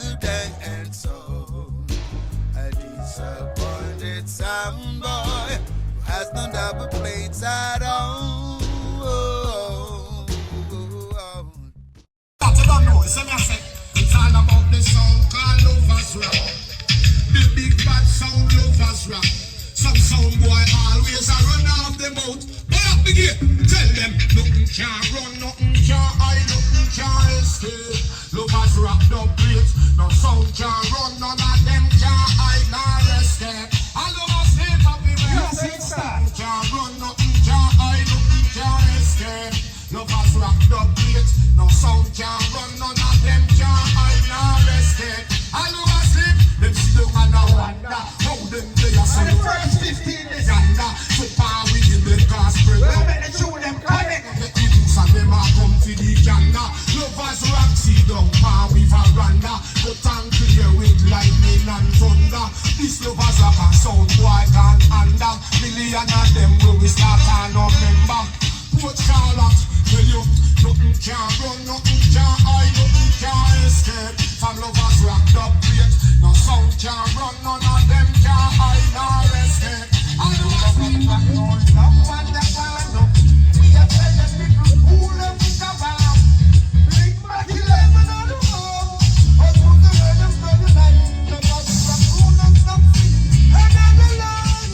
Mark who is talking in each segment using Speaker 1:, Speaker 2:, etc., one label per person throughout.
Speaker 1: the dance hall. A disappointed sound boy who has no double plates at all.
Speaker 2: You don't know, so me say, it's all about the sound called Lovers Rock. The big bad sound Lovers Rock. Some sound boy always a run off the boat. But up the gate, tell them, nothing can run, nothing can hide, nothing can escape. Lovers Rock dubplate, no sound can run, none of them can hide nor escape. All of us live happy when nothing can run, nothing can hide, nothing can escape. Lovers Rock dubplate, no sound can run, none of them can hide nor escape. All of us live, them still and I wonder how them play a song. The first 15 is under, so far we in the gospel. We'll make the two them connect. The Eagles and them are come to the Ghana. Lovers Rock see down par with a veranda. But and clear with lightning and thunder. This Lovers Rock and sound boy can under. Million of them will we start and no member. Put Charlotte, tell you, nothing can run, nothing can hide, nothing can escape. From Lovers Rock dubplate, no sound can run, none of them can hide nor escape. I know a big back noise, no one that can know. We are telling people who love the cover. Big Mac 11 on the wall. But who's the red of the night? The Lovers Rock rule and stop free. And then the Lord,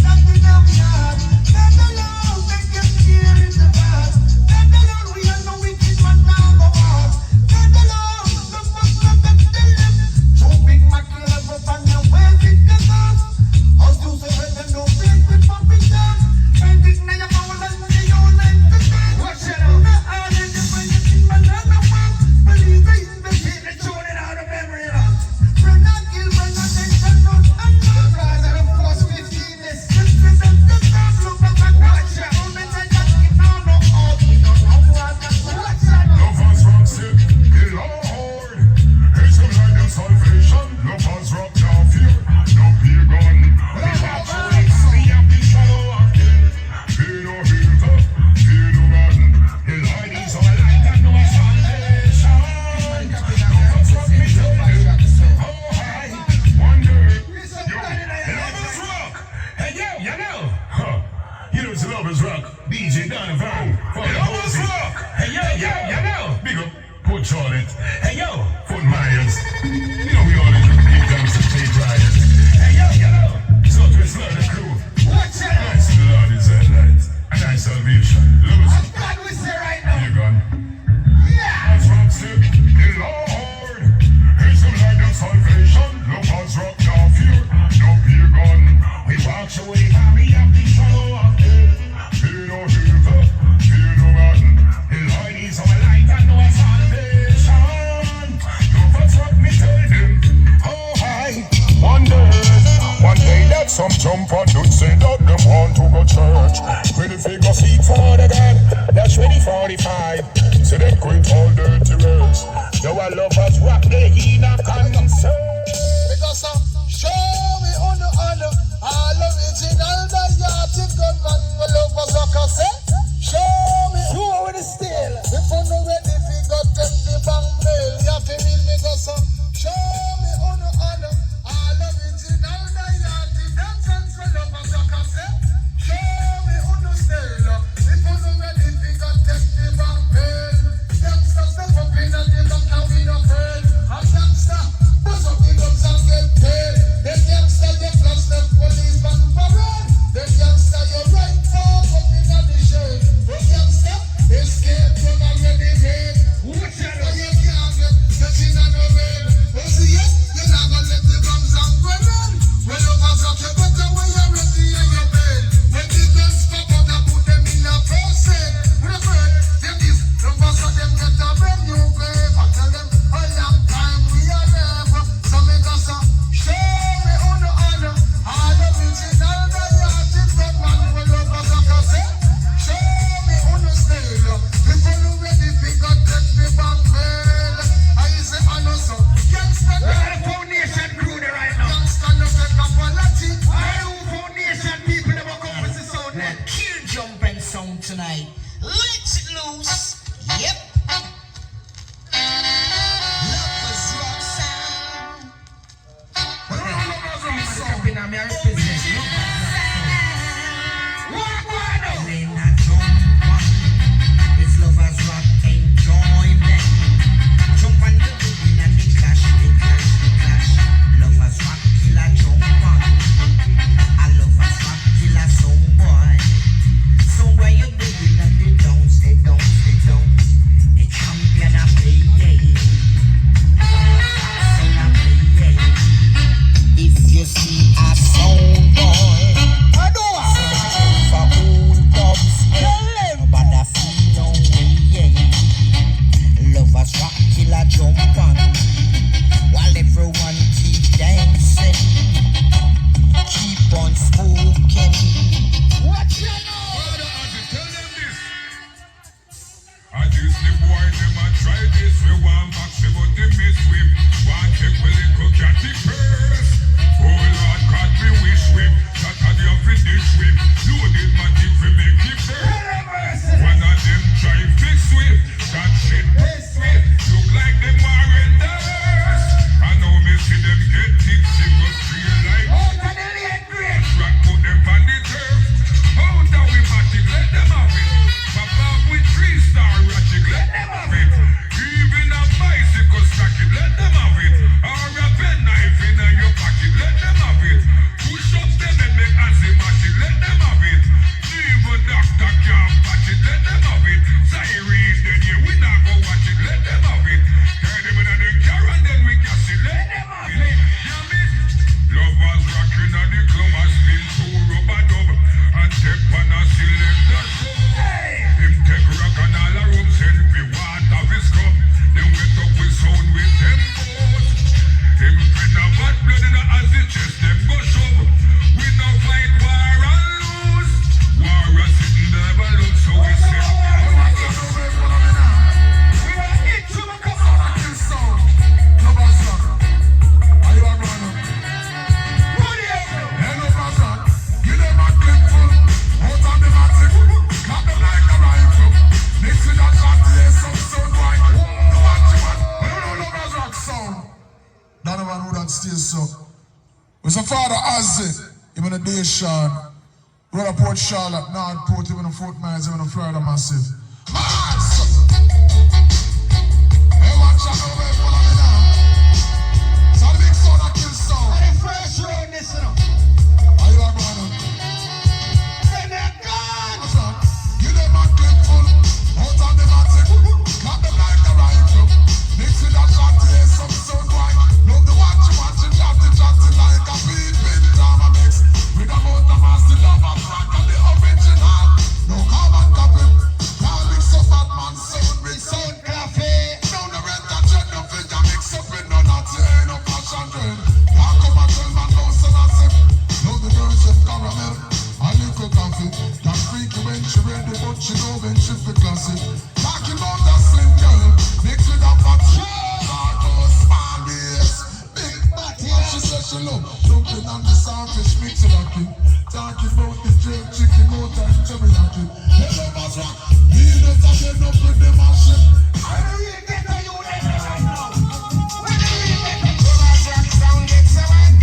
Speaker 2: nothing of the heart. Then the Lord, make them hear in the past. Then the Lord, we are no wicked man now go on. Then the Lord, the first not that tell them. So Big Mac 11 up on your way, it goes off. How do you say when no break with puppy down? And this now your phone and the old like the bed. Watch it out. Not all in the way you think man on the wall. Believe they investigate the tune it out of memory now. Friend not kill, friend not tension, not unknown. The guys are the first 15 is. Just present the stuff, look at the watch it. Only say that it now no out. We don't know what that's watch it.
Speaker 3: Lovers Rock sick, the Lord. It's come like them salvation. Lovers Rock now fear, no pagan. We watch it, we have the shadow of death. Fear no filter, fear no man. The light is all light and no salvation. Lovers Rock me tell you, oh hi, wonder. Yo, Lovers Rock. Hey yo, you know. Huh. You know it's Lovers Rock, DJ Donovan. Lovers Rock. Hey yo, you know. Big up, Put Charlotte. Hey yo, Fort Myers. You know we always keep them to take riders. Hey yo, you know. Southwest London crew.
Speaker 2: Watch it.
Speaker 3: Nice to the Lord is that night. A nice salvation. Lovers
Speaker 2: I'm glad we say right now.
Speaker 3: you gone.
Speaker 2: Yeah.
Speaker 3: Lovers Rock sick, the Lord. It's come like them salvation. Lovers Rock now fear, no pagan. We watch away and we have the shadow of death. Fear no filter, fear no man. The light is our light and no salvation. Lovers Rock me tell them, oh hi, wonders. One day that some jumper don't say that them want to go church. Ready for go seek for the God, that's ready 45. So they quit all dirty words. Now our Lovers Rock, they in a concern.
Speaker 2: Because show me honor, all original, the yachting gunman, the Lovers Rock I say. Show me who with the steel. If you know ready, if you got take the bang mail, you have to feel me go so. Show me honor, all original, the yachting dancers, the Lovers Rock I say. Show me honor still. If you know ready, if you got take the bang mail. Youngsters step up in and they don't have enough friend. A youngster, bust up the guns and get paid. Them youngster, they flush them policeman parade. Them youngster, you right now up in the shade. Them youngster, escape from a ready made. Watch out, you can't get touching on the rail. Oh, see it? You're not gonna let the bombs and grenade. When Lovers Rock, you better when you're ready and you're made. When the guns pop out, I put them in a first aid. When I pray, them is Lovers Rock, them get a brand new grave. I tell them, a long time we are never. So make us a show me honor, all original, the yachting gunman, when Lovers Rock I say. Show me honor still. If you ready, we got take the bang mail. I say honor so. Gangsta,
Speaker 4: We're on the foundation crew there right now.
Speaker 2: gangsta no take apology.
Speaker 4: All foundation people that will come with the sound that kill jumping sound tonight. Let it loose. Yep. Lovers Rock sound.
Speaker 3: Ozzy, even a day Sean. We're at Port Charlotte, Northport, even a Fort Myers, even a Florida Massive. Mars! Hey, watch out over here, follow me now. So the big sound that kills sound.
Speaker 4: And the first round, this one.
Speaker 3: Are you a going?
Speaker 4: Then they're gone.
Speaker 3: What's up? You them a clip full, out on the matic. Got them like a rifle. Mix with a shot today, some sound wine. Love the watching, chatting like a beeping drama mix. With a motor master, love and rock and the original. No carbon copy. Now mix up that man sound with sound
Speaker 4: Coffee.
Speaker 3: down the red that jet, no figure mix up in no naughty, ain't no fashion trend. Now come and tell man no son and sip. Love the girls of caramel, a little coffee. That freaky when she ready, but she know when she fit classy. Talking about that slim girl, mix with a fat small bass. Big body, she says she love dumpling and the saltfish mix it up in. Talking about the jerk chicken, more than teriyaki. Hello, Mazra, me not a get up with them and shit.
Speaker 4: When do we get to you then right now? When do we get to
Speaker 2: Baba's rock sound gets so hot.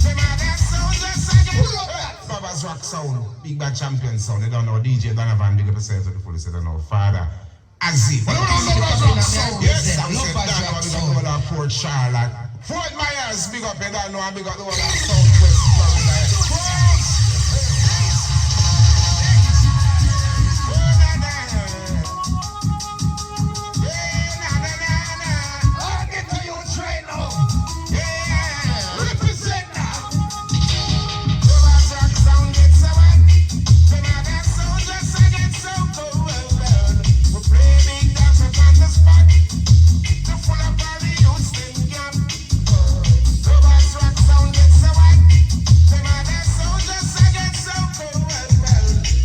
Speaker 2: Them other sound just again.
Speaker 4: Pull up that.
Speaker 2: Baba's rock sound, big bad champion sound. They don't know DJ Donovan, big up yourself to the fullest. They don't know Father Azzy.
Speaker 3: What about Baba's rock sound?
Speaker 2: Yes, I'm
Speaker 4: Love
Speaker 2: saying
Speaker 4: Baba's
Speaker 2: that
Speaker 4: rock
Speaker 2: one, big up
Speaker 4: sound.
Speaker 2: the whole of Port Charlotte. Fort Myers, big up, you don't know, and big up the whole of Southwest Florida.
Speaker 4: I'll get to you straight now. Represent now.
Speaker 2: Baba's rock sound gets so hot. Them other sound just get so cold. We play big dance up on the spot. The full of body youths think young. Baba's rock sound gets so hot. Them other sound just get so cold.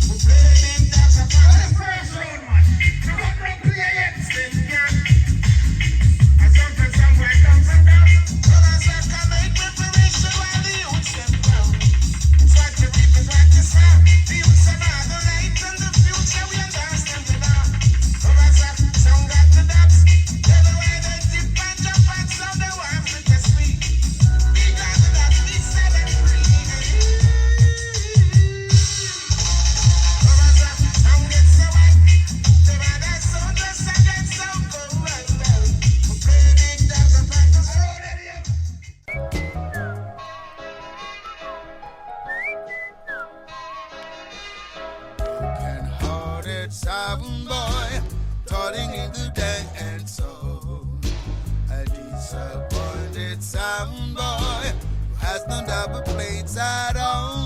Speaker 2: We play big dance up on the
Speaker 4: First round, man. You got no play yet.
Speaker 2: think young. And something somewhere comes and down. Baba's rock can make preparation while the youths them down. It's what you reap is what you sow. The youths are now the light and the future we understand it now. Baba's rock sound got the dubs. Everywhere they dip and jump and sound they want to get sweet. We got the dubs, we set them free. Baba's rock sound gets so hot. Them other sound just get so cold. We play big dance and practice road area.
Speaker 1: Broken-hearted sound boy, toiling in the dance hall. A disappointed sound boy who has no double plates at all.